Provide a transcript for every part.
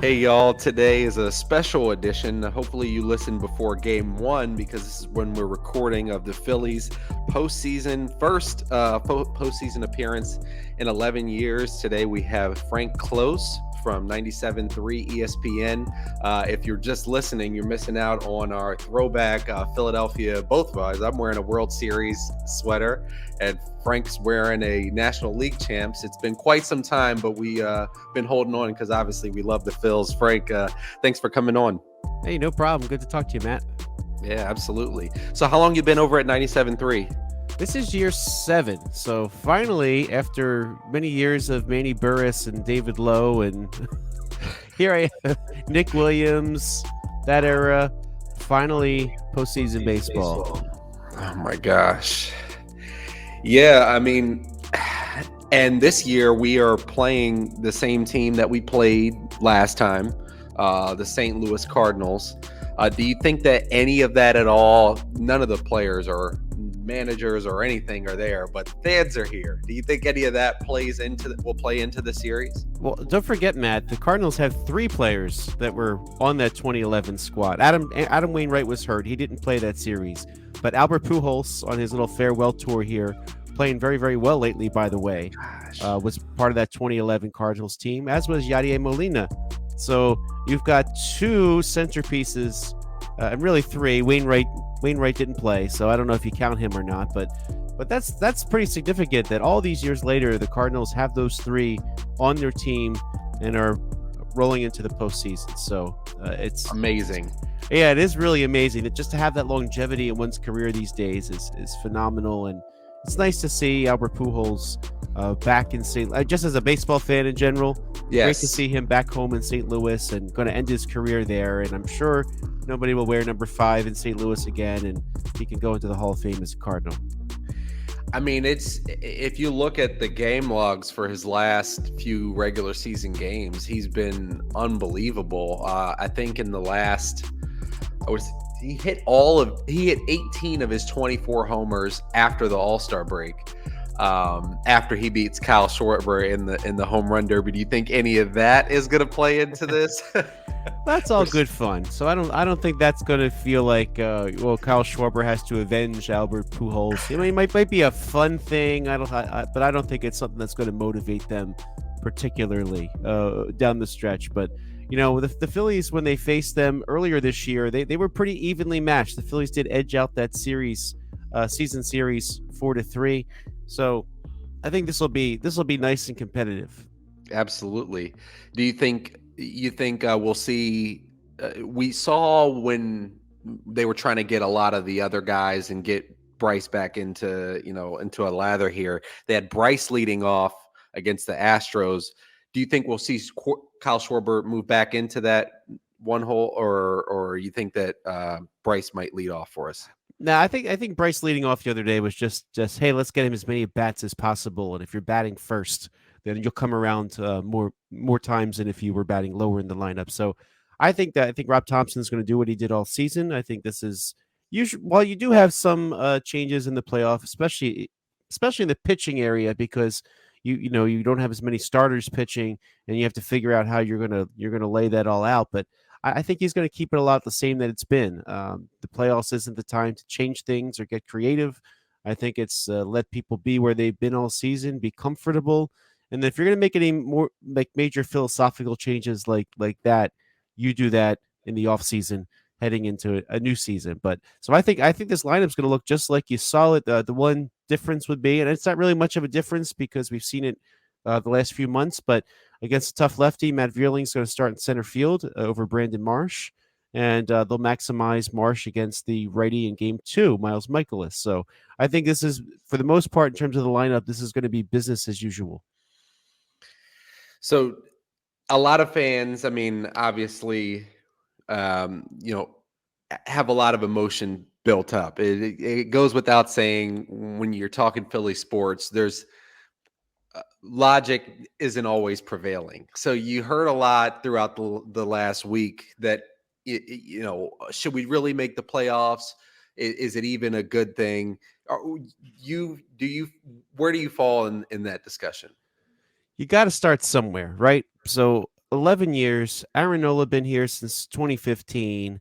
Hey y'all, today is a special edition. Hopefully you listened before game one because this is when we're recording of the Phillies first postseason appearance in 11 years. Today we have Frank Klose from 97.3 ESPN. If you're just listening, you're missing out on our throwback Philadelphia, both of us. I'm wearing a World Series sweater and Frank's wearing a National League champs. It's been quite some time, but we been holding on because obviously we love the Phils. Frank, thanks for coming on. Hey, no problem. Good to talk to you, Matt. Yeah, absolutely. So how long you been over at 97.3? This is year 7. So finally, after many years of Manny Burris and David Lowe, and here I am, Nick Williams, that era, finally postseason baseball. Oh my gosh. Yeah, I mean, and this year we are playing the same team that we played last time, the St. Louis Cardinals. Do you think that any of that at all, none of the players or managers or anything are there, but fans are here? Do you think any of that will play into the series? Well, don't forget, Matt, the Cardinals have 3 players that were on that 2011 squad. Adam Wainwright was hurt. He didn't play that series. But Albert Pujols, on his little farewell tour here, playing very, very well lately, by the way, was part of that 2011 Cardinals team, as was Yadier Molina. So you've got 2 centerpieces, and really 3. Wainwright didn't play, so I don't know if you count him or not, but that's pretty significant that all these years later, the Cardinals have those 3 on their team and are rolling into the postseason. So it's amazing. Yeah, it is really amazing. Just to have that longevity in one's career these days is phenomenal, and it's nice to see Albert Pujols back in St. Just as a baseball fan in general. Yes. Great to see him back home in St. Louis and going to end his career there. And I'm sure nobody will wear number 5 in St. Louis again, and he can go into the Hall of Fame as a Cardinal. I mean, if you look at the game logs for his last few regular season games, he's been unbelievable. I think in the last, he hit 18 of his 24 homers after the All-Star break. After he beats Kyle Schwarber in the home run derby. Do you think any of that is going to play into this? That's all good fun. So I don't think that's going to feel like Kyle Schwarber has to avenge Albert Pujols. I mean, it might be a fun thing. But I don't think it's something that's going to motivate them particularly down the stretch. But the Phillies, when they faced them earlier this year, they were pretty evenly matched. The Phillies did edge out that series, season series 4-3. So I think this will be nice and competitive. Absolutely. Do you think we'll see? We saw when they were trying to get a lot of the other guys and get Bryce back into a lather here. They had Bryce leading off against the Astros. Do you think we'll see Kyle Schwarber move back into that one hole, or you think that Bryce might lead off for us? No, I think Bryce leading off the other day was just hey, let's get him as many bats as possible, and if you're batting first, then you'll come around more times than if you were batting lower in the lineup. So I think Rob Thompson is going to do what he did all season. I think this is while you do have some changes in the playoff, especially in the pitching area, because you don't have as many starters pitching, and you have to figure out how you're gonna lay that all out, but I think he's going to keep it a lot the same that it's been. The playoffs isn't the time to change things or get creative. I think it's let people be where they've been all season, be comfortable. And if you're going to make any more major philosophical changes like that, you do that in the off season heading into a new season. But so I think this lineup's going to look just like you saw it. The one difference would be, and it's not really much of a difference because we've seen it the last few months, but against a tough lefty, Matt Vierling's going to start in center field over Brandon Marsh, and they'll maximize Marsh against the righty in Game 2, Miles Michaelis. So I think this is, for the most part, in terms of the lineup, this is going to be business as usual. So a lot of fans, I mean, obviously, have a lot of emotion built up. It goes without saying when you're talking Philly sports, there's logic isn't always prevailing. So you heard a lot throughout the last week that, should we really make the playoffs? Is it even a good thing? Where do you fall in that discussion? You got to start somewhere, right? So 11 years. Aaron Nola been here since 2015.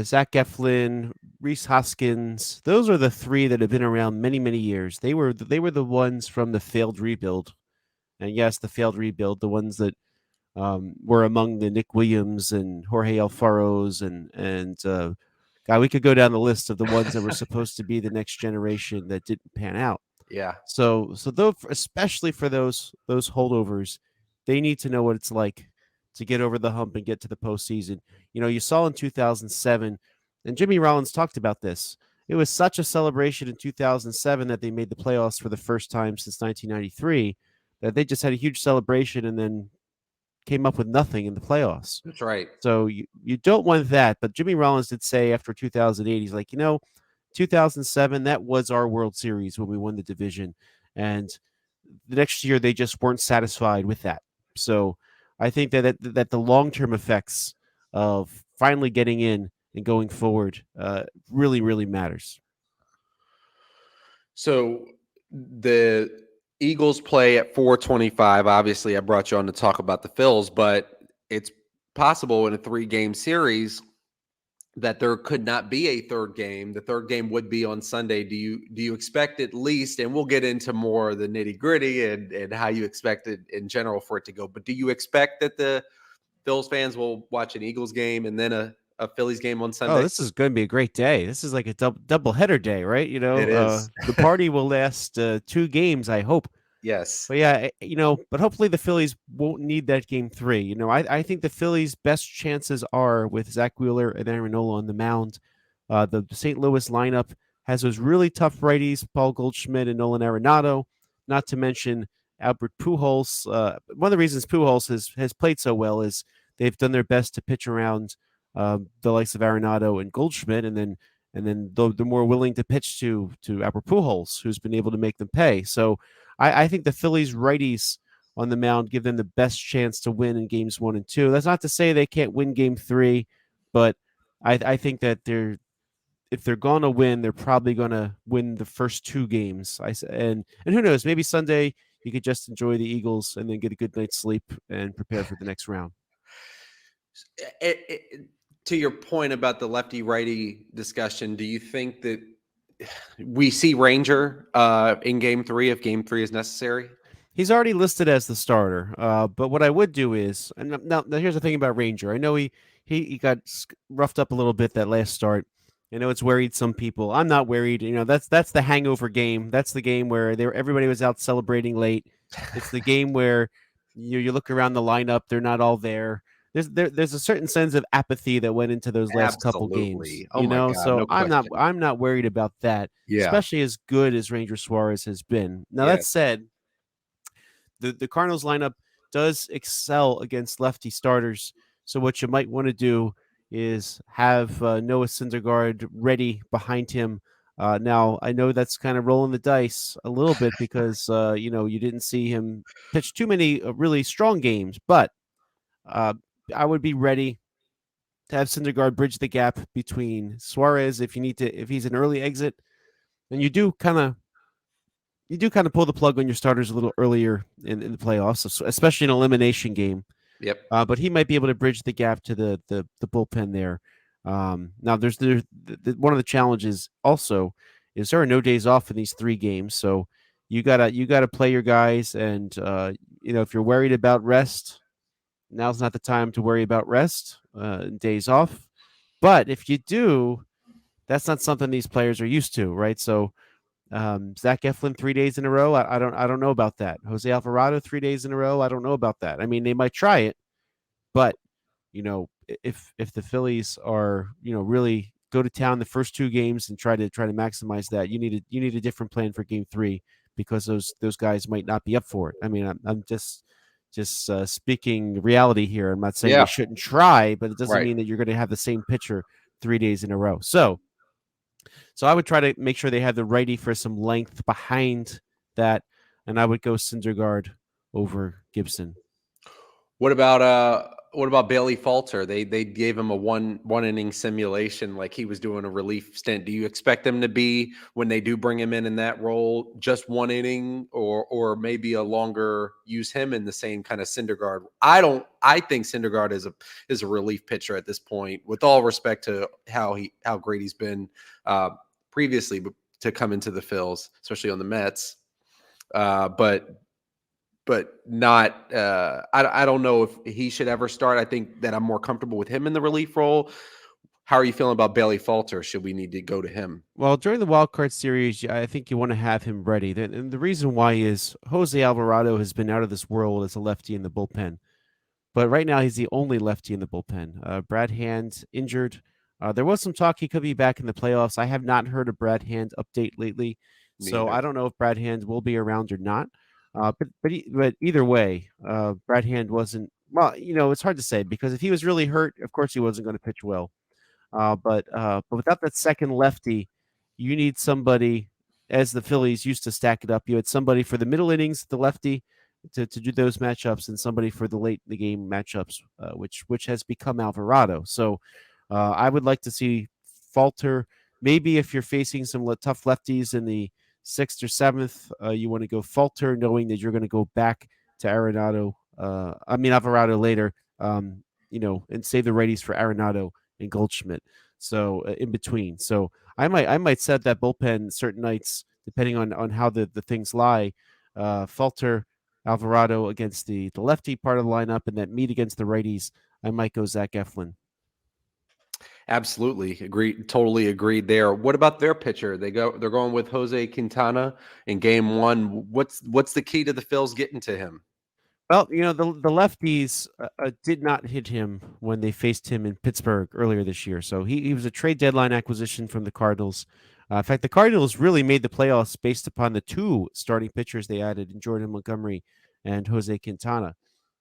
Zach Eflin, Reese Hoskins. Those are the three that have been around many, many years. They were the ones from the failed rebuild, and yes, the failed rebuild, the ones that were among the Nick Williams and Jorge Alfaros and God, we could go down the list of the ones that were supposed to be the next generation that didn't pan out. Yeah. So though, especially for those holdovers, they need to know what it's like to get over the hump and get to the postseason. You saw in 2007, and Jimmy Rollins talked about this. It was such a celebration in 2007 that they made the playoffs for the first time since 1993 that they just had a huge celebration and then came up with nothing in the playoffs. That's right. So you don't want that. But Jimmy Rollins did say after 2008, he's like, 2007, that was our World Series when we won the division. And the next year, they just weren't satisfied with that. So I think that the long term effects of finally getting in and going forward really, really matters. So the Eagles play at 4:25. Obviously, I brought you on to talk about the Phils, but it's possible in a 3-game series that there could not be a third game. The third game would be on Sunday. Do you expect at least, and we'll get into more of the nitty-gritty and how you expect it in general for it to go, but do you expect that the Phils fans will watch an Eagles game and then a Phillies game on Oh, Sunday? this is going to be a great day. This is like a double header day, right? It is. The party will last 2 games, I hope. Yes. But yeah, but hopefully the Phillies won't need that game 3. I think the Phillies' best chances are with Zach Wheeler and Aaron Nola on the mound. The St. Louis lineup has those really tough righties, Paul Goldschmidt and Nolan Arenado, not to mention Albert Pujols. One of the reasons Pujols has played so well is they've done their best to pitch around the likes of Arenado and Goldschmidt, and then they're more willing to pitch to Albert Pujols, who's been able to make them pay. So I think the Phillies righties on the mound give them the best chance to win in games 1 and 2. That's not to say they can't win game 3, but I think that if they're going to win, they're probably going to win the first 2 games. And who knows, maybe Sunday you could just enjoy the Eagles and then get a good night's sleep and prepare for the next round. To your point about the lefty righty discussion, do you think that we see Ranger in game 3 if game 3 is necessary? He's already listed as the starter, but what I would do is, and now here's the thing about Ranger. I know he got roughed up a little bit that last start. I know it's worried some people. I'm not worried. That's the hangover game. That's the game where everybody was out celebrating late. It's the game where you look around the lineup, they're not all there. There's a certain sense of apathy that went into those last couple games. Absolutely. Oh my God, So no I'm not worried about that. Yeah. Especially as good as Ranger Suarez has been. Now that Yes. said, the Cardinals lineup does excel against lefty starters. So what you might want to do is have Noah Syndergaard ready behind him. Now I know that's kind of rolling the dice a little bit because you didn't see him pitch too many really strong games, but I would be ready to have Syndergaard bridge the gap between Suarez if he's an early exit, and you do kind of pull the plug on your starters a little earlier in the playoffs, especially in an elimination game. Yep. But he might be able to bridge the gap to the bullpen there. Now, there's one of the challenges also is there are no days off in these 3 games, so you gotta play your guys, and if you're worried about rest, now's not the time to worry about rest, days off. But if you do, that's not something these players are used to, right? So Zach Eflin 3 days in a row. I don't know about that. Jose Alvarado 3 days in a row. I don't know about that. I mean, they might try it, but if the Phillies are really go to town the first 2 games and try to maximize that, you need a different plan for game 3 because those guys might not be up for it. I mean, I'm just speaking reality here. I'm not saying they shouldn't try, but it doesn't mean that you're going to have the same pitcher 3 days in a row. So I would try to make sure they have the righty for some length behind that, and I would go Syndergaard over Gibson. What about What about Bailey Falter? They gave him a one inning simulation, like he was doing a relief stint. Do you expect them to be, when they do bring him in that role, just one inning, or maybe a longer, use him in the same kind of Syndergaard? I don't. I think Syndergaard is a relief pitcher at this point. With all respect to how great he's been previously to come into the Phils, especially on the Mets, but not. I don't know if he should ever start. I think that I'm more comfortable with him in the relief role. How are you feeling about Bailey Falter? Should we need to go to him? Well, during the wild card series, I think you want to have him ready. And the reason why is Jose Alvarado has been out of this world as a lefty in the bullpen. But right now, he's the only lefty in the bullpen. Brad Hand injured. There was some talk he could be back in the playoffs. I have not heard a Brad Hand update lately, Me so I either. don't know if Brad Hand will be around or not. But either way, Brad Hand wasn't. Well, it's hard to say because if he was really hurt, of course he wasn't going to pitch well. But without that second lefty, you need somebody, as the Phillies used to stack it up. You had somebody for the middle innings, the lefty, to do those matchups, and somebody for the late in the game matchups, which has become Alvarado. So I would like to see Falter. Maybe if you're facing some tough lefties in the sixth or seventh, you want to go Falter, knowing that you're going to go back to Arenado. Alvarado later. And save the righties for Arenado and Goldschmidt. So in between, so I might set that bullpen certain nights depending on how the things lie. Falter, Alvarado against the lefty part of the lineup, and that meet against the righties. I might go Zach Eflin. Absolutely agreed. Totally agreed there. What about their pitcher? They're going with Jose Quintana in game one. What's the key to the Phils getting to him? Well, the lefties did not hit him when they faced him in Pittsburgh earlier this year. So he was a trade deadline acquisition from the Cardinals. In fact, the Cardinals really made the playoffs based upon the two starting pitchers they added in Jordan Montgomery and Jose Quintana.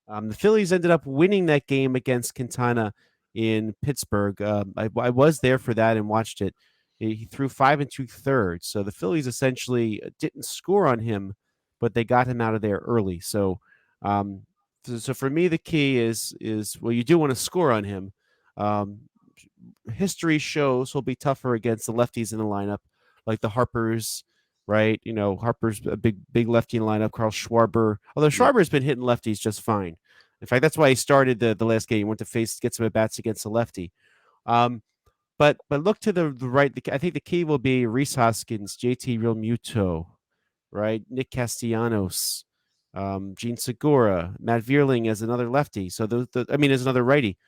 The Phillies ended up winning that game against Quintana in Pittsburgh. I was there for that and watched it. He threw 5 2/3. So the Phillies essentially didn't score on him, but they got him out of there early. Um, so for me, the key is well, you do want to score on him. Um, History shows he'll be tougher against the lefties in the lineup, like the Harpers, right? Harper's a big lefty in the lineup. Carl Schwarber, although Yep. Schwarber's been hitting lefties just fine. In fact, that's why he started the last game. He went to get some at bats against the lefty. Um, but look to the right. I think the key will be Reese Hoskins, JT Realmuto, right? Nick Castellanos, Gene Segura, Matt Vierling as another lefty. So as another righty.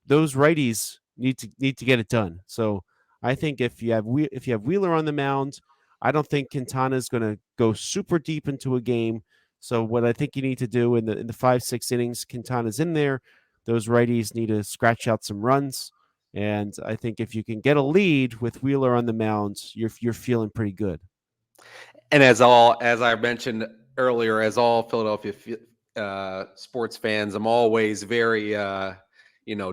Those righties need to get it done. So I think if you have Wheeler on the mound, I don't think Quintana is going to go super deep into a game. So what I think you need to do in the 5-6 innings, Quintana's in there. Those righties need to scratch out some runs, and I think if you can get a lead with Wheeler on the mound, you're feeling pretty good. And as I mentioned earlier, as all Philadelphia sports fans, I'm always very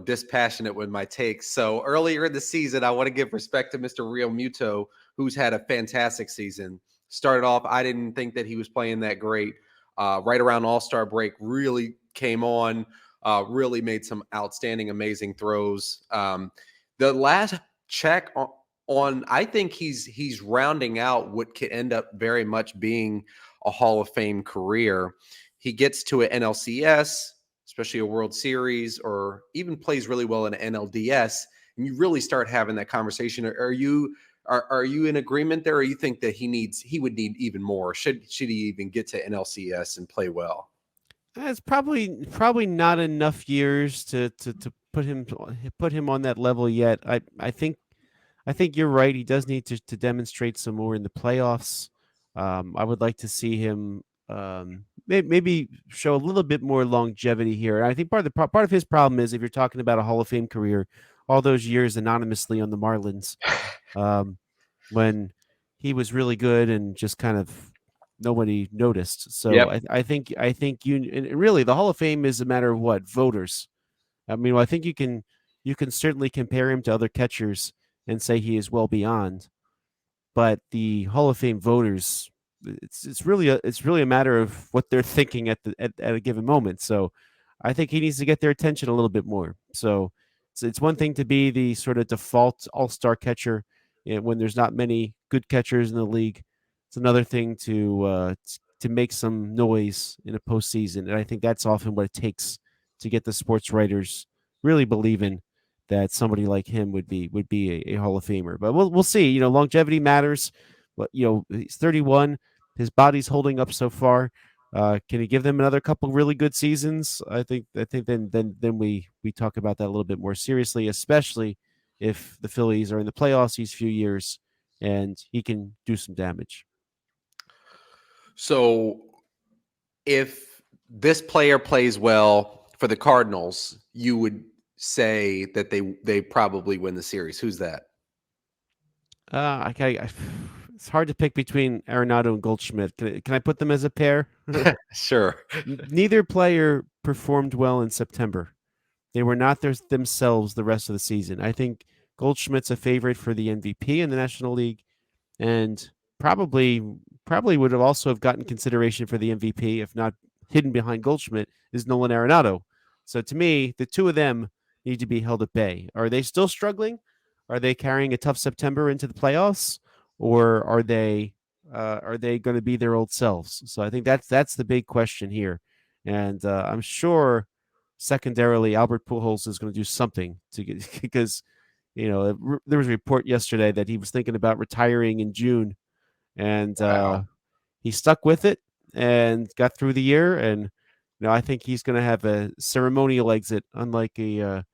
dispassionate with my takes. So earlier in the season, I want to give respect to Mr. Real Muto, who's had a fantastic season. Started off, I didn't think that he was playing that great. Right around All-Star break, really came on, really made some outstanding, amazing throws. The last check on, I think he's rounding out what could end up very much being a Hall of Fame career. He gets to an NLCS, especially a World Series, or even plays really well in an NLDS, and you really start having that conversation. Are you in agreement there, or you think that he would need even more? Should he even get to NLCS and play well? It's probably not enough years to put him on that level yet. I think you're right. He does need to demonstrate some more in the playoffs. I would like to see him maybe show a little bit more longevity here. And I think part of his problem is if you're talking about a Hall of Fame career, all those years anonymously on the Marlins, um, when he was really good and just kind of nobody noticed. So Yep. I think you and really the Hall of Fame is a matter of what voters. I mean, I think you can certainly compare him to other catchers and say he is well beyond. But the Hall of Fame voters, it's really a matter of what they're thinking at a given moment. So I think he needs to get their attention a little bit more. So it's one thing to be the sort of default all-star catcher when there's not many good catchers in the league. It's another thing to make some noise in a postseason, and I think that's often what it takes to get the sports writers really believing that somebody like him would be a Hall of Famer. But we'll see. Longevity matters. But he's 31. His body's holding up so far. Can he give them another couple really good seasons? I think then we talk about that a little bit more seriously, especially if the Phillies are in the playoffs these few years and he can do some damage. So if this player plays well for the Cardinals, you would say that they probably win the series. Who's that? It's hard to pick between Arenado and Goldschmidt. Can I put them as a pair? Sure. Neither player performed well in September. They were not themselves the rest of the season. I think Goldschmidt's a favorite for the MVP in the National League, and probably would have also have gotten consideration for the MVP if not hidden behind Goldschmidt is Nolan Arenado. So to me, the two of them need to be held at bay. Are they still struggling? Are they carrying a tough September into the playoffs, or are they going to be their old selves? So I think that's the big question here, and I'm sure secondarily Albert Pujols is going to do something to get because there was a report yesterday that he was thinking about retiring in June, and Wow. he stuck with it and got through the year. And I think he's going to have a ceremonial exit, unlike the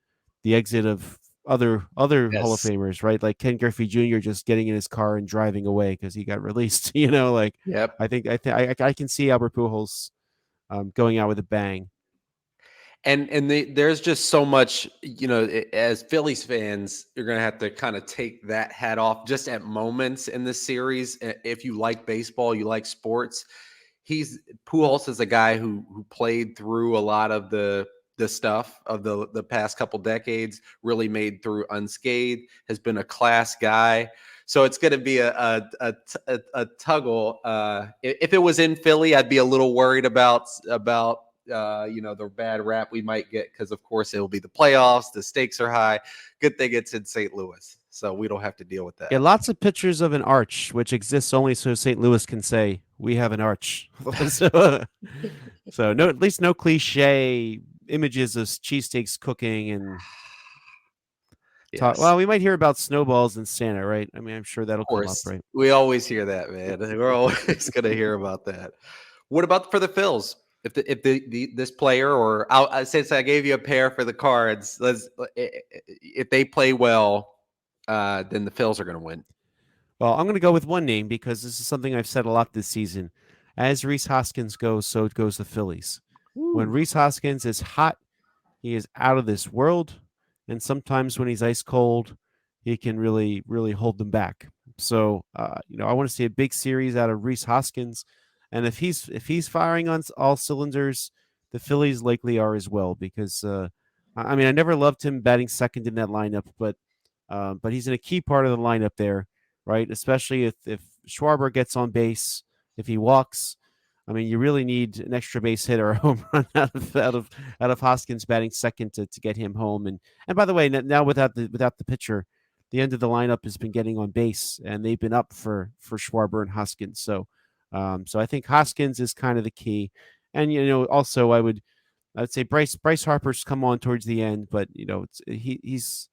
exit of other Hall of Yes. Famers, right? Like Ken Griffey Jr. just getting in his car and driving away because he got released. Like Yep. I can see Albert Pujols going out with a bang. And there's just so much, as Phillies fans, you're going to have to kind of take that hat off just at moments in this series. If you like baseball, you like sports. He's Pujols is a guy who played through a lot of the stuff of the past couple decades, really made through unscathed, has been a class guy. So it's going to be a tuggle. If it was in Philly, I'd be a little worried about the bad rap we might get because, of course, it'll be the playoffs. The stakes are high. Good thing it's in St. Louis, so we don't have to deal with Yeah, that. lots of pictures of an arch, which exists only so St. Louis can say we have an arch. so no, at least no cliche images of cheesesteaks cooking and talk. Yes, Well, we might hear about snowballs and Santa, right? I mean, I'm sure that'll of come up, course. right? We always hear that, man. We're always going to hear about that. What about for the Phils? If this player or since I gave you a pair for the Cards, if they play well, then the Phils are going to win. Well, I'm going to go with one name because this is something I've said a lot this season. As Rhys Hoskins goes, so goes the Phillies. When Woo. Rhys Hoskins is hot, he is out of this world. And sometimes when he's ice cold, he can really, really hold them back. So, I want to see a big series out of Rhys Hoskins. And if he's firing on all cylinders, the Phillies likely are as well. Because I mean, I never loved him batting second in that lineup, but he's in a key part of the lineup there, right? Especially if Schwarber gets on base, if he walks, I mean, you really need an extra base hit or a home run out of Hoskins batting second to get him home. And by the way, now without the pitcher, the end of the lineup has been getting on base, and they've been up for Schwarber and Hoskins. So I think Hoskins is kind of the key. And also I would say Bryce Harper's come on towards the end, but he's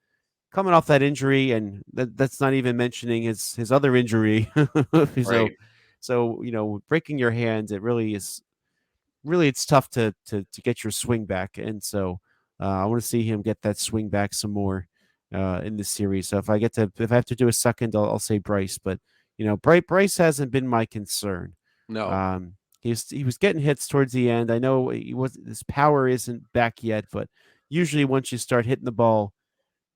coming off that injury, and that's not even mentioning his other injury. so Right. so breaking your hand, it really it's tough to get your swing back, and so I want to see him get that swing back some more in this series. So if I have to do a second, I'll say Bryce, but Bryce hasn't been my concern. No. Um, he was getting hits towards the end. I know his power isn't back yet, but usually once you start hitting the ball,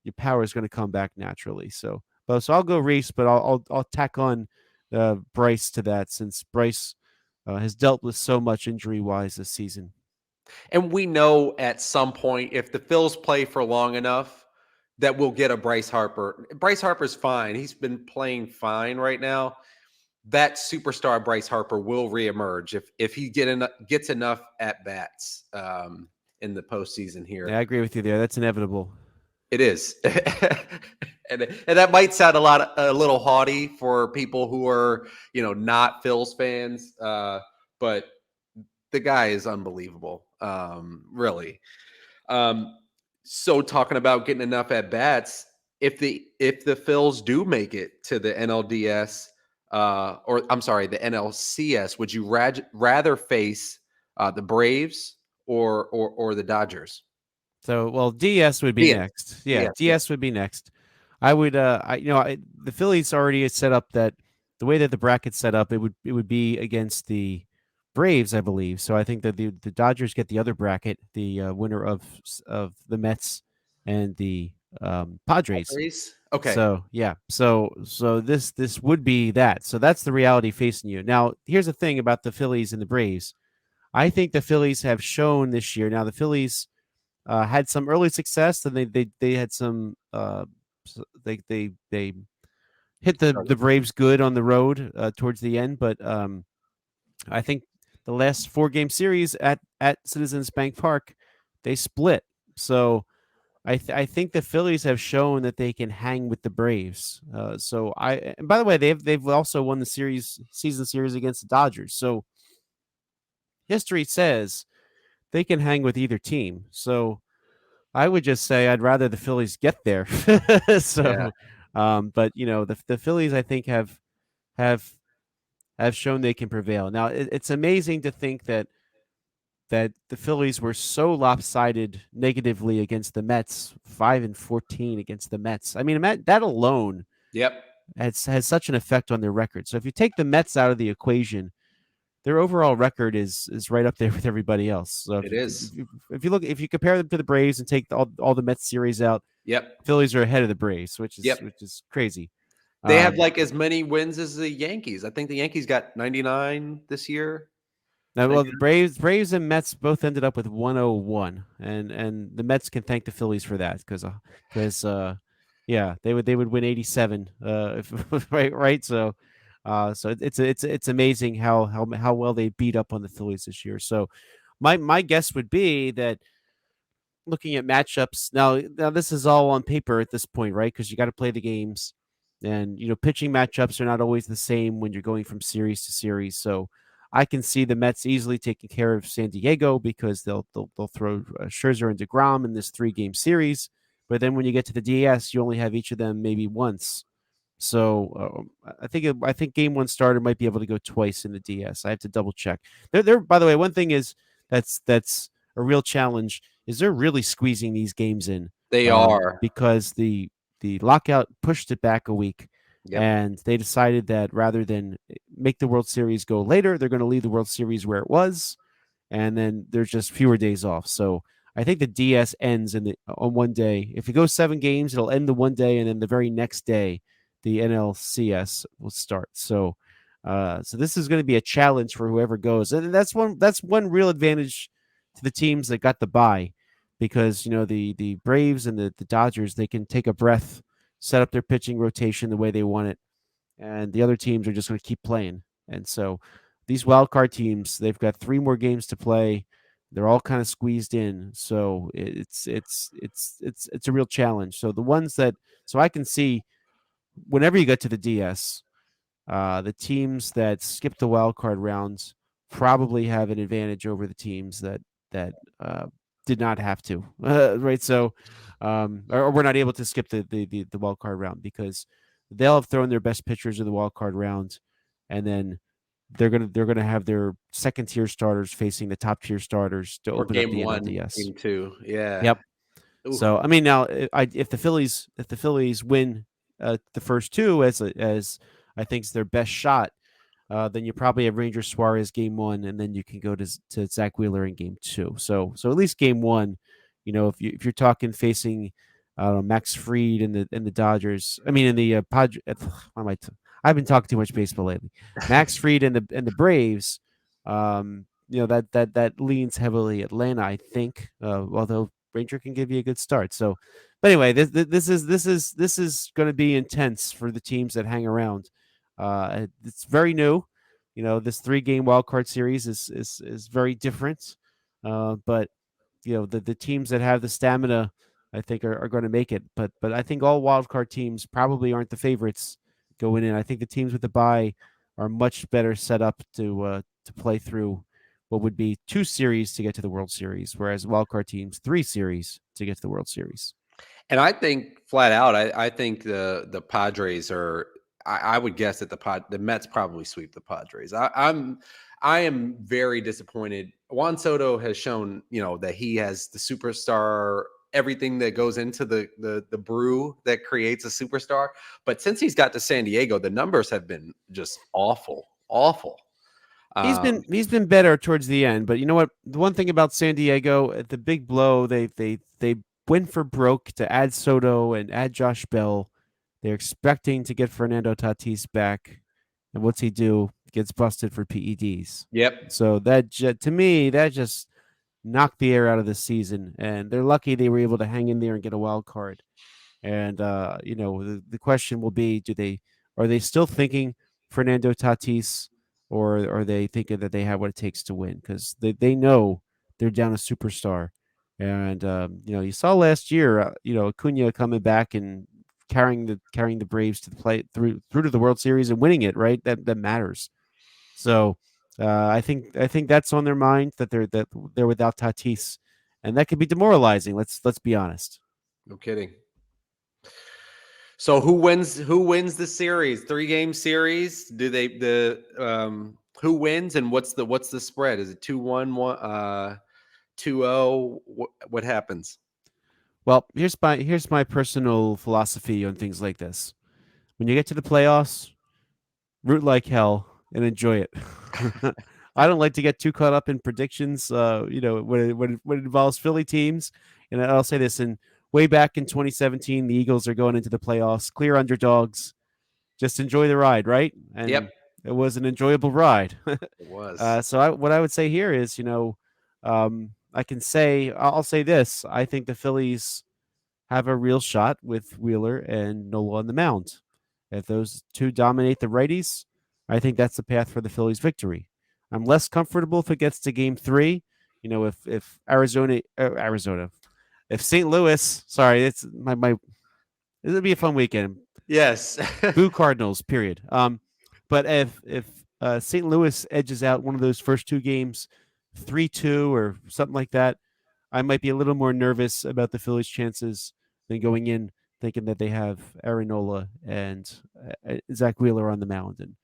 your power is going to come back naturally. So I'll go Reese, but I'll tack on Bryce to that since Bryce has dealt with so much injury wise this season. And we know at some point, if the Phils play for long enough, that we'll get a Bryce Harper. Bryce Harper's fine. He's been playing fine right now. That superstar Bryce Harper will reemerge if he gets enough at bats. in the postseason Yeah, here. I agree with you there. That's inevitable. It is, and that might sound a little haughty for people who are not Phil's fans, but the guy is unbelievable, really. Um, so talking about getting enough at bats, if the Phils do make it to the NLDS, or I'm sorry, the NLCS, would you rather face the Braves or the Dodgers? So, well, DS would be DS, next. Yeah, DS, yeah. DS would be next. I would, the Phillies already is set up that the way that the bracket's set up, it would be against the Braves, I believe. So I think that the Dodgers get the other bracket, the winner of the Mets and the Padres. Padres? Okay. So yeah, so this would be that. So that's the reality facing you. Now, here's the thing about the Phillies and the Braves. I think the Phillies have shown this year. Now the Phillies had some early success, and they had some they hit the Braves good on the road towards the end, but I think the last 4 game series at Citizens Bank Park, they split. So I think the Phillies have shown that they can hang with the Braves. So and by the way, they've also won the season series against the Dodgers. So history says they can hang with either team. So I would just say I'd rather the Phillies get there. Yeah. So, but the Phillies I think have have shown they can prevail. Now it's amazing to think that the Phillies were so lopsided negatively against the Mets, 5-14 against the Mets. I mean, that alone Yep. has such an effect on their record. So if you take the Mets out of the equation, their overall record is right up there with everybody else. So It is. if you compare them to the Braves and take all the Mets series out, Yep. Phillies are ahead of the Braves, Yep. which is crazy. They have Um, like as many wins as the Yankees. I think the Yankees got 99 this year. Now, well, the 99? Braves and Mets both ended up with 101, and the Mets can thank the Phillies for that because yeah, they would win 87 right. So it's amazing how well they beat up on the Phillies this year. So my guess would be that looking at matchups now this is all on paper at this point, right? Because you got to play the games, and pitching matchups are not always the same when you're going from series to series. So I can see the Mets easily taking care of San Diego because they'll throw Scherzer and Degrom in this 3 game series. But then when you get to the DS, you only have each of them maybe once. So I think game one starter might be able to go twice in the DS. I have to double check. They're by the way, one thing is that's a real challenge is they're really squeezing these games in They are. because the lockout pushed it back a week, Yep. and they decided that rather than make the World Series go later, they're going to leave the World Series where it was, and then there's just fewer days off. So I think the DS ends on one day. If it goes 7 games, it'll end the one day, and then the very next day, the NLCS will start. So this is going to be a challenge for whoever goes, and that's one real advantage to the teams that got the bye, because the Braves and the Dodgers, they can take a breath, set up their pitching rotation the way they want it, and the other teams are just going to keep playing. And so these wild card teams, they've got 3 more games to play. They're all kind of squeezed in, so it's a real challenge. So I can see whenever you get to the DS, the teams that skip the wild card rounds probably have an advantage over the teams that did not have to, right? So, or we're not able to skip the wild card round because they'll have thrown their best pitchers in the wild card round, and then they're gonna have their second tier starters facing the top tier starters to Or open up game the one, NLDS. game two. Yeah. Yep. Ooh. So I mean, now if the Phillies win the first 2 as I think is their best shot, then you probably have Ranger Suarez game 1, and then you can go to Zach Wheeler in game 2. So at least game 1, if you're talking facing Max Fried and the Dodgers, I mean in the Padre, what am I've been talking too much baseball lately. Max Fried and the Braves, that leans heavily Atlanta, I think. Although Ranger can give you a good start. So, but anyway, this is going to be intense for the teams that hang around. It's very new. This 3 game wild card series is very different. But the teams that have the stamina, I think, are going to make it. But I think all wild card teams probably aren't the favorites going in. I think the teams with the bye are much better set up to play through what would be 2 series to get to the World Series, whereas wild card teams 3 series to get to the World Series. And I think flat out, I think the Padres are. I would guess that the Mets probably sweep the Padres. I am very disappointed. Juan Soto has shown that he has the superstar, everything that goes into the brew that creates a superstar. But since he's got to San Diego, the numbers have been just awful, awful. He's been better towards the end, but you know what? The one thing about San Diego, at the big blow, they went for broke to add Soto and add Josh Bell. They're expecting to get Fernando Tatis back, and what's he do? Gets busted for PEDs. Yep. So to me, that just knocked the air out of the season, and they're lucky they were able to hang in there and get a wild card. And the question will be: are they still thinking Fernando Tatis, or are they thinking that they have what it takes to win? Because they know they're down a superstar, and you saw last year, Acuna coming back and carrying the Braves to the play through to the World Series and winning it. Right, that matters. So I think that's on their mind, that they're without Tatis, and that could be demoralizing. Let's be honest. No kidding. So who wins the series? 3-game series? Do they who wins and what's the spread? Is it 2-1, 2-0? What happens? Well, here's my personal philosophy on things like this. When you get to the playoffs, root like hell and enjoy it. I don't like to get too caught up in predictions. When it involves Philly teams, and I'll say this: in way back in 2017, the Eagles are going into the playoffs, clear underdogs. Just enjoy the ride, right? Yep, And it was an enjoyable ride. it was. What I would say here is, I'll say this: I think the Phillies have a real shot with Wheeler and Nola on the mound. If those two dominate the righties, I think that's the path for the Phillies' victory. I'm less comfortable if it gets to Game 3. If Arizona, if St. Louis, sorry, it's my it'll be a fun weekend. Yes. Boo Cardinals, period. But if St. Louis edges out one of those first 2 games, 3-2 or something like that, I might be a little more nervous about the Phillies' chances than going in thinking that they have Aaron Nola and Zach Wheeler on the mound. And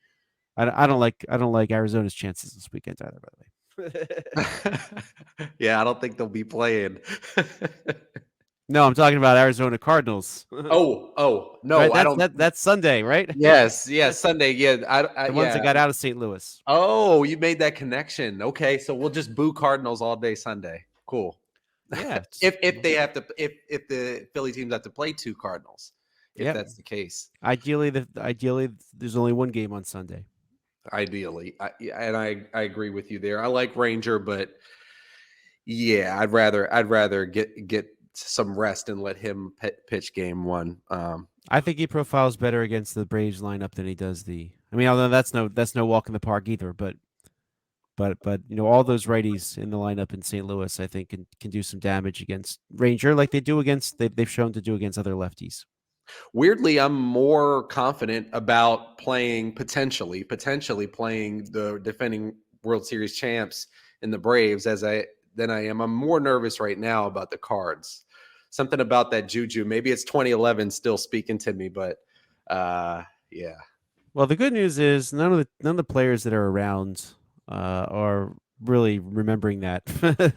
I don't like Arizona's chances this weekend either. By the way, Yeah, I don't think they'll be playing. no, I'm talking about Arizona Cardinals. Oh, no, Right, I that's don't. that's Sunday, right? Yes, Sunday. Yeah, The ones that yeah. got out of St. Louis. Oh, you made that connection. Okay, so we'll just boo Cardinals all day Sunday. Cool. Yeah. If they have to, if the Philly teams have to play 2 Cardinals, if Yep. that's the case, Ideally, there's only one game on Sunday. ideally, I agree with you there. I like Ranger, but yeah, I'd rather get some rest and let him pitch game 1. I think he profiles better against the Braves lineup than he does the. I mean, although that's no walk in the park either, but all those righties in the lineup in St. Louis, I think can do some damage against Ranger, like they've shown to do against other lefties. Weirdly, I'm more confident about potentially playing the defending World Series champs in the Braves than I am. I'm more nervous right now about the Cards. Something about that juju. Maybe it's 2011 still speaking to me, but yeah. Well, the good news is none of the players that are around are really remembering that.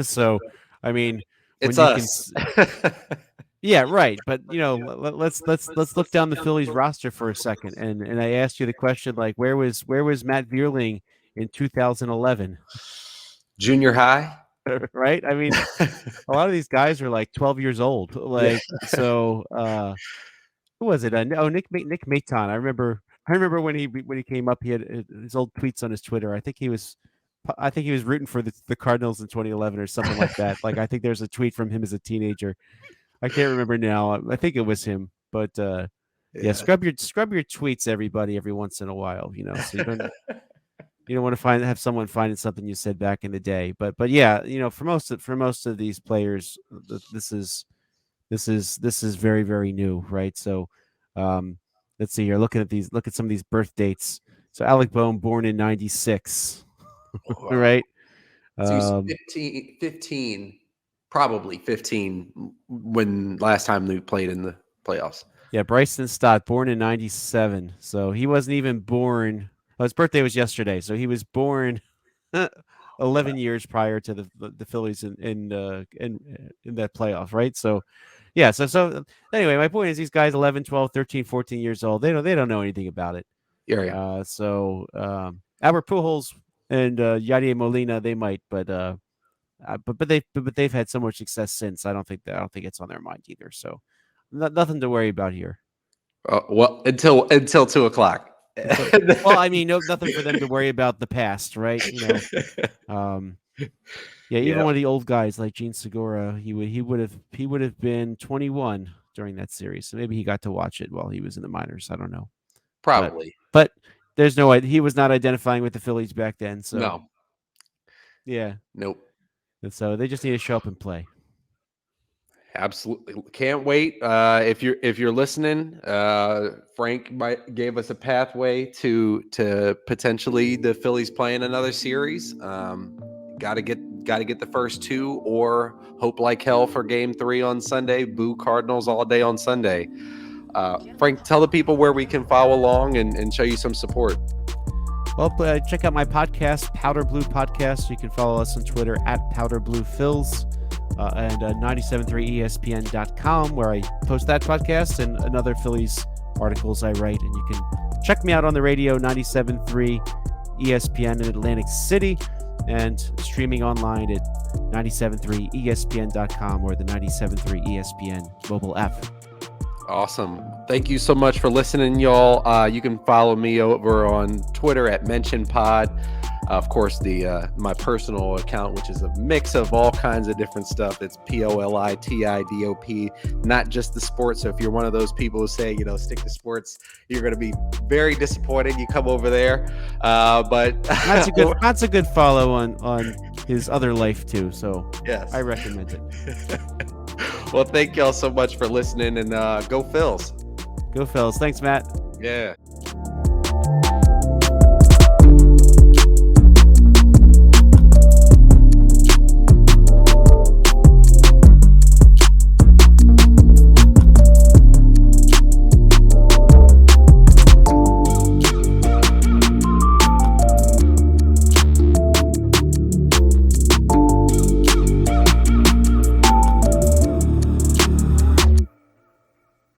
So, I mean, when It's you can, us. yeah, right. But let's look down the Phillies roster for a second, and I asked you the question, like, where was Matt Vierling in 2011, Junior high. right? I mean, a lot of these guys are like 12 years old, Yeah. like so. Who was it? Nick Maton. I remember when he came up, he had his old tweets on his Twitter. I think he was rooting for the Cardinals in 2011 or something like that. Like I think there's a tweet from him as a teenager. I can't remember now. I think it was him. But yeah, Yeah. scrub your tweets, everybody, every once in a while. So you don't. You don't want to have someone finding something you said back in the day. But yeah, for most of these players, this is very, very new, right? So, um, let's see here. Look at some of these birth dates. So Alec Boehm, born in '96, Wow. right? So he's Um, 15, probably 15 when last time they played in the playoffs. yeah, Bryson Stott, born in '97. So he wasn't even born. Well, his birthday was yesterday, so he was born 11 years prior to the Phillies in that playoff, right? So yeah, so anyway, my point is these guys 11, 12, 13, 14 years old, they don't know anything about it. Yeah, yeah. Albert Pujols and Yadier Molina, they might, but they've had so much success since. I don't think it's on their mind either. So nothing to worry about here. Well, until 2 o'clock. Well, I mean, nothing for them to worry about the past, right? Um, yeah, even Yeah, one of the old guys like Gene Segura, he would have been 21 during that series, so maybe he got to watch it while he was in the minors. I don't know, but probably. but there's no he was not identifying with the Phillies back then, so No, yeah, nope. and so they just need to show up and play. Absolutely, can't wait. If you're listening, Frank gave us a pathway to potentially the Phillies playing another series. Got to get the first two, or hope like hell for Game 3 on Sunday. Boo Cardinals all day on Sunday. Frank, tell the people where we can follow along and show you some support. Well, check out my podcast, Powder Blue Podcast. You can follow us on Twitter at Powder Blue Phils. And 97.3 ESPN.com, where I post that podcast and other Phillies articles I write. And you can check me out on the radio, 97.3 ESPN in Atlantic City, and streaming online at 97.3 ESPN.com or the 97.3 ESPN mobile app. Awesome. Thank you so much for listening, y'all. You can follow me over on Twitter at MentionPod. Of course, my personal account, which is a mix of all kinds of different stuff. It's POLITIDOP, not just the sports. So if you're one of those people who say, stick to sports, you're going to be very disappointed. You come over there. But that's a good follow on his other life too. So yes, I recommend it. Well, thank y'all so much for listening, and go Phils. Go Phils. Thanks, Matt. Yeah.